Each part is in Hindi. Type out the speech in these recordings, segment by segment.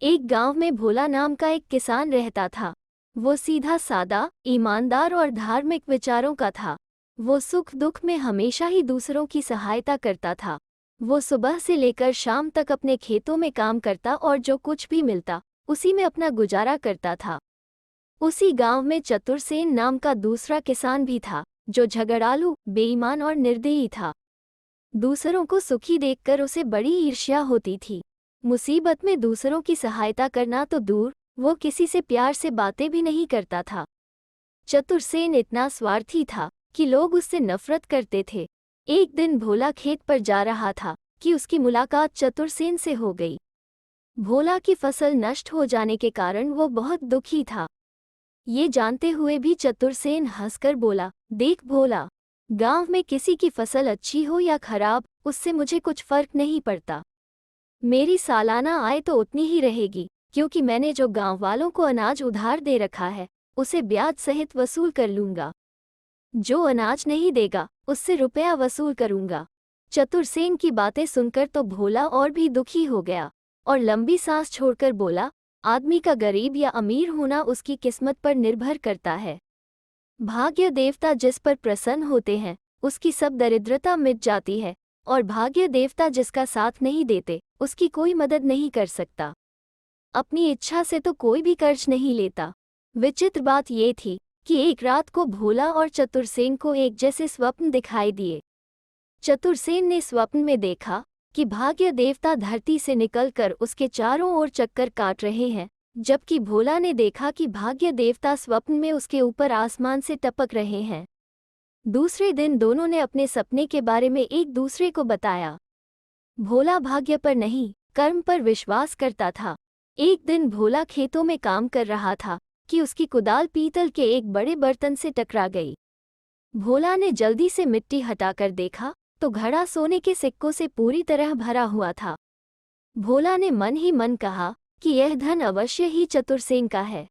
एक गांव में भोला नाम का एक किसान रहता था। वो सीधा सादा, ईमानदार और धार्मिक विचारों का था। वो सुख दुख में हमेशा ही दूसरों की सहायता करता था। वो सुबह से लेकर शाम तक अपने खेतों में काम करता और जो कुछ भी मिलता उसी में अपना गुजारा करता था। उसी गांव में चतुरसेन नाम का दूसरा किसान भी था, जो झगड़ालू, बेईमान और निर्दयी था। दूसरों को सुखी देखकर उसे बड़ी ईर्ष्या होती थी। मुसीबत में दूसरों की सहायता करना तो दूर, वो किसी से प्यार से बातें भी नहीं करता था। चतुरसेन इतना स्वार्थी था कि लोग उससे नफरत करते थे। एक दिन भोला खेत पर जा रहा था कि उसकी मुलाकात चतुरसेन से हो गई। भोला की फसल नष्ट हो जाने के कारण वो बहुत दुखी था। ये जानते हुए भी चतुरसेन हंसकर बोला, देख भोला, गांव में किसी की फसल अच्छी हो या खराब, उससे मुझे कुछ फर्क नहीं पड़ता। मेरी सालाना आय तो उतनी ही रहेगी, क्योंकि मैंने जो गांव वालों को अनाज उधार दे रखा है उसे ब्याज सहित वसूल कर लूंगा। जो अनाज नहीं देगा उससे रुपया वसूल करूंगा। चतुरसेन की बातें सुनकर तो भोला और भी दुखी हो गया और लंबी सांस छोड़कर बोला, आदमी का गरीब या अमीर होना उसकी किस्मत पर निर्भर करता है। भाग्य देवता जिस पर प्रसन्न होते हैं उसकी सब दरिद्रता मिट जाती है, और भाग्य देवता जिसका साथ नहीं देते उसकी कोई मदद नहीं कर सकता। अपनी इच्छा से तो कोई भी कर्ज नहीं लेता। विचित्र बात ये थी कि एक रात को भोला और चतुरसेन को एक जैसे स्वप्न दिखाई दिए। चतुरसेन ने स्वप्न में देखा कि भाग्य देवता धरती से निकलकर उसके चारों ओर चक्कर काट रहे हैं, जबकि भोला ने देखा कि भाग्य देवता स्वप्न में उसके ऊपर आसमान से टपक रहे हैं। दूसरे दिन दोनों ने अपने सपने के बारे में एक दूसरे को बताया। भोला भाग्य पर नहीं, कर्म पर विश्वास करता था। एक दिन भोला खेतों में काम कर रहा था कि उसकी कुदाल पीतल के एक बड़े बर्तन से टकरा गई। भोला ने जल्दी से मिट्टी हटाकर देखा तो घड़ा सोने के सिक्कों से पूरी तरह भरा हुआ था। भोला ने मन ही मन कहा कि यह धन अवश्य ही चतुरसेन का है,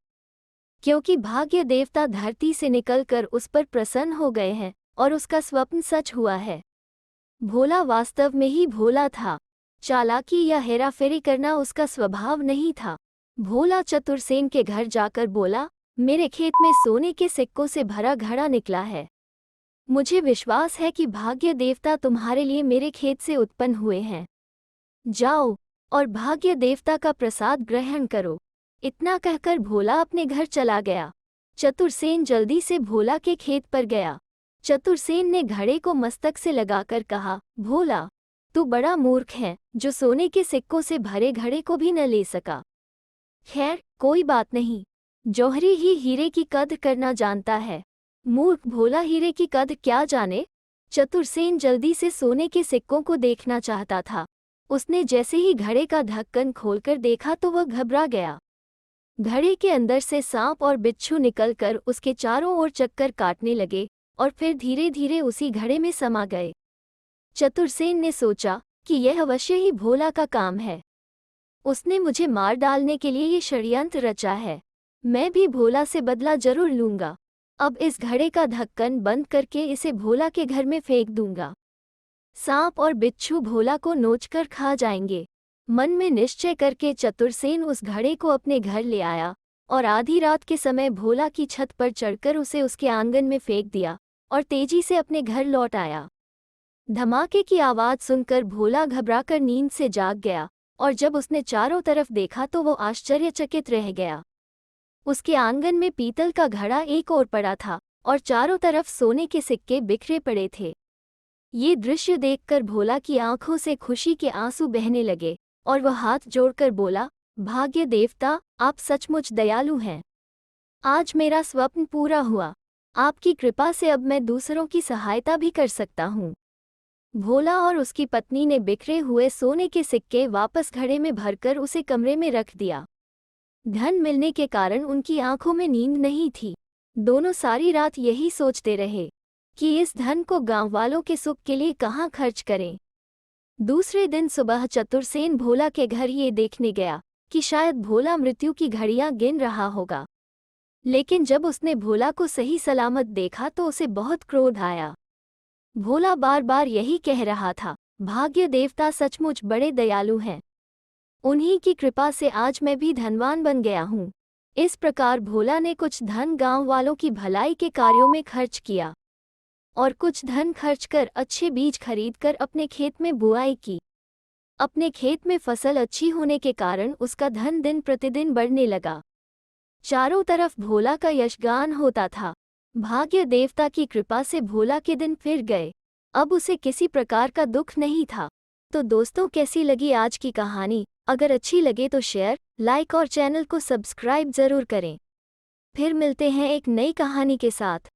क्योंकि भाग्य देवता धरती से निकलकर उस पर प्रसन्न हो गए हैं और उसका स्वप्न सच हुआ है। भोला वास्तव में ही भोला था। चालाकी या हेराफेरी करना उसका स्वभाव नहीं था। भोला चतुरसेन के घर जाकर बोला, मेरे खेत में सोने के सिक्कों से भरा घड़ा निकला है। मुझे विश्वास है कि भाग्य देवता तुम्हारे लिए मेरे खेत से उत्पन्न हुए हैं। जाओ और भाग्य देवता का प्रसाद ग्रहण करो। इतना कहकर भोला अपने घर चला गया। चतुरसेन जल्दी से भोला के खेत पर गया। चतुरसेन ने घड़े को मस्तक से लगाकर कहा, भोला, तू बड़ा मूर्ख है जो सोने के सिक्कों से भरे घड़े को भी न ले सका। खैर, कोई बात नहीं, जौहरी ही हीरे की कद्र करना जानता है। मूर्ख भोला हीरे की कद्र क्या जाने। चतुरसेन जल्दी से सोने के सिक्कों को देखना चाहता था। उसने जैसे ही घड़े का ढक्कन खोलकर देखा तो वह घबरा गया। घड़े के अंदर से सांप और बिच्छू निकलकर उसके चारों ओर चक्कर काटने लगे और फिर धीरे धीरे उसी घड़े में समा गए। चतुरसेन ने सोचा कि यह अवश्य ही भोला का काम है। उसने मुझे मार डालने के लिए ये षड्यंत्र रचा है। मैं भी भोला से बदला जरूर लूंगा। अब इस घड़े का ढक्कन बंद करके इसे भोला के घर में फेंक दूंगा। सांप और बिच्छू भोला को नोचकर खा जाएंगे। मन में निश्चय करके चतुरसेन उस घड़े को अपने घर ले आया और आधी रात के समय भोला की छत पर चढ़कर उसे उसके आंगन में फेंक दिया और तेजी से अपने घर लौट आया। धमाके की आवाज़ सुनकर भोला घबराकर नींद से जाग गया और जब उसने चारों तरफ देखा तो वो आश्चर्यचकित रह गया। उसके आंगन में पीतल का घड़ा एक ओर पड़ा था और चारों तरफ सोने के सिक्के बिखरे पड़े थे। ये दृश्य देखकर भोला की आंखों से खुशी के आंसू बहने लगे और वह हाथ जोड़कर बोला, भाग्य देवता, आप सचमुच दयालु हैं। आज मेरा स्वप्न पूरा हुआ। आपकी कृपा से अब मैं दूसरों की सहायता भी कर सकता हूँ। भोला और उसकी पत्नी ने बिखरे हुए सोने के सिक्के वापस घड़े में भरकर उसे कमरे में रख दिया। धन मिलने के कारण उनकी आंखों में नींद नहीं थी। दोनों सारी रात यही सोचते रहे कि इस धन को गांव वालों के सुख के लिए कहाँ खर्च करें। दूसरे दिन सुबह चतुरसेन भोला के घर ये देखने गया कि शायद भोला मृत्यु की घड़ियां गिन रहा होगा। लेकिन जब उसने भोला को सही सलामत देखा तो उसे बहुत क्रोध आया। भोला बार बार यही कह रहा था, भाग्य देवता सचमुच बड़े दयालु हैं। उन्हीं की कृपा से आज मैं भी धनवान बन गया हूँ। इस प्रकार भोला ने कुछ धन गांव वालों की भलाई के कार्यों में खर्च किया और कुछ धन खर्च कर अच्छे बीज खरीदकर अपने खेत में बुआई की। अपने खेत में फसल अच्छी होने के कारण उसका धन दिन प्रतिदिन बढ़ने लगा। चारों तरफ भोला का यशगान होता था। भाग्य देवता की कृपा से भोला के दिन फिर गए। अब उसे किसी प्रकार का दुख नहीं था। तो दोस्तों, कैसी लगी आज की कहानी? अगर अच्छी लगे तो शेयर, लाइक और चैनल को सब्सक्राइब जरूर करें। फिर मिलते हैं एक नई कहानी के साथ।